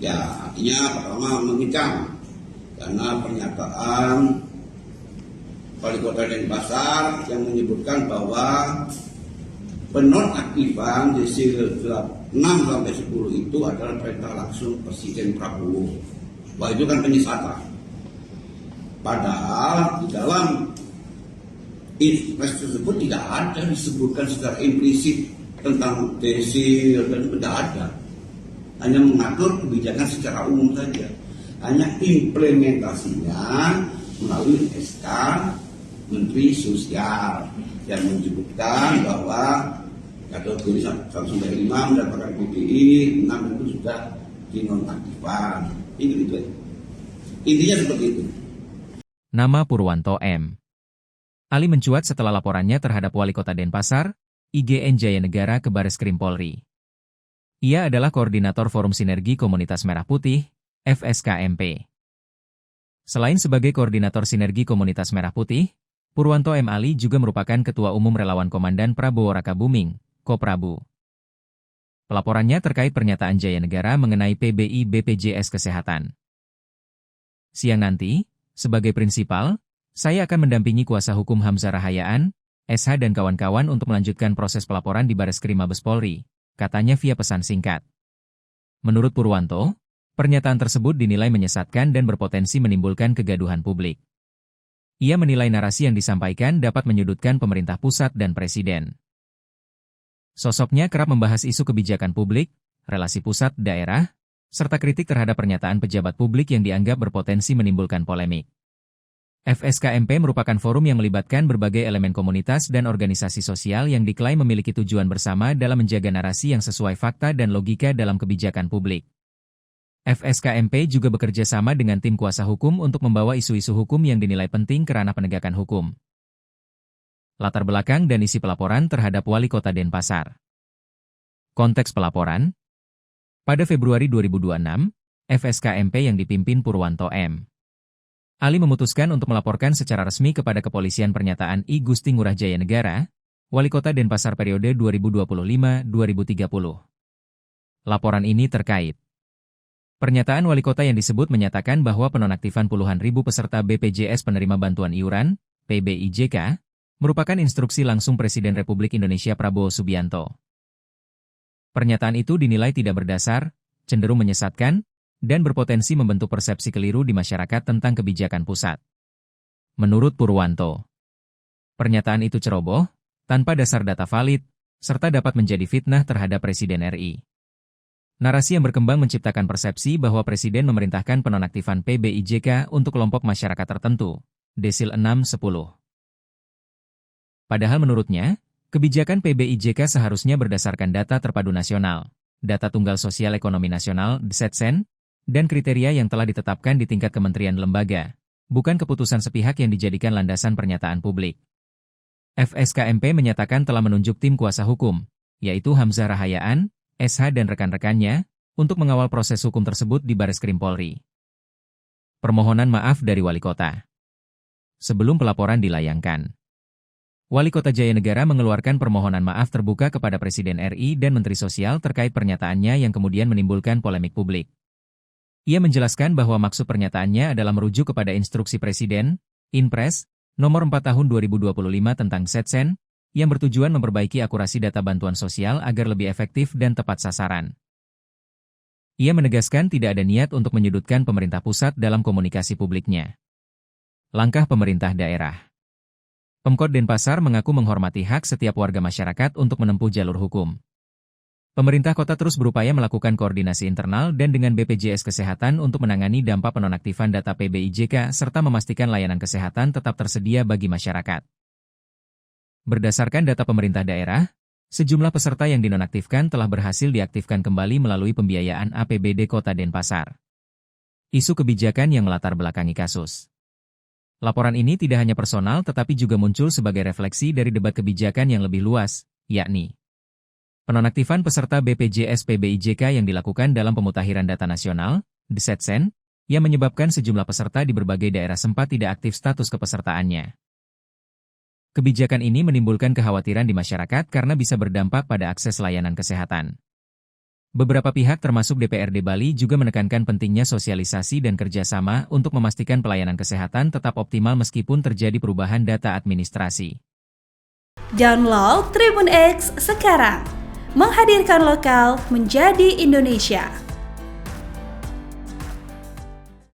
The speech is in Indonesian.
Ya, artinya pertama mengecam karena pernyataan Wali Kota Denpasar yang menyebutkan bahwa penonaktifan desil 6 sampai 10 itu adalah perintah langsung Presiden Prabowo. Wah, itu kan penyesatan. Padahal di dalam Inpres tersebut tidak ada disebutkan secara implisit tentang desil dan tidak ada. Hanya mengatur kebijakan secara umum saja. Hanya implementasinya melalui SK Menteri Sosial yang menyebutkan bahwa kategori 1-5 mendapatkan PBI, 6 itu sudah dinonaktifkan. Itu. Intinya seperti itu. Nama Purwanto M. Ali mencuat setelah laporannya terhadap Wali Kota Denpasar, IGN Jayanegara ke Bareskrim Polri. Ia adalah Koordinator Forum Sinergi Komunitas Merah Putih, FSKMP. Selain sebagai Koordinator Sinergi Komunitas Merah Putih, Purwanto M. Ali juga merupakan Ketua Umum Relawan Komandan Prabowo Raka Buming, Koprabu. Pelaporannya terkait pernyataan Jayanegara mengenai PBI BPJS Kesehatan. Siang nanti, sebagai prinsipal, saya akan mendampingi kuasa hukum Hamzah Rahayaan, SH dan kawan-kawan untuk melanjutkan proses pelaporan di Bareskrim Mabes Polri, katanya via pesan singkat. Menurut Purwanto, pernyataan tersebut dinilai menyesatkan dan berpotensi menimbulkan kegaduhan publik. Ia menilai narasi yang disampaikan dapat menyudutkan pemerintah pusat dan presiden. Sosoknya kerap membahas isu kebijakan publik, relasi pusat-daerah, serta kritik terhadap pernyataan pejabat publik yang dianggap berpotensi menimbulkan polemik. FSKMP merupakan forum yang melibatkan berbagai elemen komunitas dan organisasi sosial yang diklaim memiliki tujuan bersama dalam menjaga narasi yang sesuai fakta dan logika dalam kebijakan publik. FSKMP juga bekerja sama dengan tim kuasa hukum untuk membawa isu-isu hukum yang dinilai penting ke ranah penegakan hukum. Latar belakang dan isi pelaporan terhadap Wali Kota Denpasar. Konteks pelaporan. Pada Februari 2026, FSKMP yang dipimpin Purwanto M. Ali memutuskan untuk melaporkan secara resmi kepada kepolisian pernyataan I Gusti Ngurah Jayanegara, Wali Kota Denpasar periode 2025-2030. Laporan ini terkait pernyataan Wali Kota yang disebut menyatakan bahwa penonaktifan puluhan ribu peserta BPJS penerima bantuan iuran, PBIJK, merupakan instruksi langsung Presiden Republik Indonesia Prabowo Subianto. Pernyataan itu dinilai tidak berdasar, cenderung menyesatkan, dan berpotensi membentuk persepsi keliru di masyarakat tentang kebijakan pusat. Menurut Purwanto, pernyataan itu ceroboh, tanpa dasar data valid, serta dapat menjadi fitnah terhadap Presiden RI. Narasi yang berkembang menciptakan persepsi bahwa Presiden memerintahkan penonaktifan PBIJK untuk kelompok masyarakat tertentu, desil 6-10. Padahal menurutnya, kebijakan PBIJK seharusnya berdasarkan data terpadu nasional, data tunggal sosial ekonomi nasional (DSETSEN), dan kriteria yang telah ditetapkan di tingkat kementerian lembaga, bukan keputusan sepihak yang dijadikan landasan pernyataan publik. FSKMP menyatakan telah menunjuk tim kuasa hukum, yaitu Hamzah Rahayaan, SH dan rekan-rekannya, untuk mengawal proses hukum tersebut di Bareskrim Polri. Permohonan maaf dari Wali Kota. Sebelum pelaporan dilayangkan, Wali Kota Jayanegara mengeluarkan permohonan maaf terbuka kepada Presiden RI dan Menteri Sosial terkait pernyataannya yang kemudian menimbulkan polemik publik. Ia menjelaskan bahwa maksud pernyataannya adalah merujuk kepada instruksi Presiden, Inpres, nomor 4 tahun 2025 tentang SETSEN, yang bertujuan memperbaiki akurasi data bantuan sosial agar lebih efektif dan tepat sasaran. Ia menegaskan tidak ada niat untuk menyudutkan pemerintah pusat dalam komunikasi publiknya. Langkah pemerintah daerah. Pemkot Denpasar mengaku menghormati hak setiap warga masyarakat untuk menempuh jalur hukum. Pemerintah kota terus berupaya melakukan koordinasi internal dan dengan BPJS Kesehatan untuk menangani dampak penonaktifan data PBIJK serta memastikan layanan kesehatan tetap tersedia bagi masyarakat. Berdasarkan data pemerintah daerah, sejumlah peserta yang dinonaktifkan telah berhasil diaktifkan kembali melalui pembiayaan APBD Kota Denpasar. Isu kebijakan yang melatar belakangi kasus. Laporan ini tidak hanya personal tetapi juga muncul sebagai refleksi dari debat kebijakan yang lebih luas, yakni penonaktifan peserta BPJS PBIJK yang dilakukan dalam pemutakhiran data nasional, DSETSEN, yang menyebabkan sejumlah peserta di berbagai daerah sempat tidak aktif status kepesertaannya. Kebijakan ini menimbulkan kekhawatiran di masyarakat karena bisa berdampak pada akses layanan kesehatan. Beberapa pihak termasuk DPRD Bali juga menekankan pentingnya sosialisasi dan kerjasama untuk memastikan pelayanan kesehatan tetap optimal meskipun terjadi perubahan data administrasi. Download Tribun X sekarang, menghadirkan lokal menjadi Indonesia.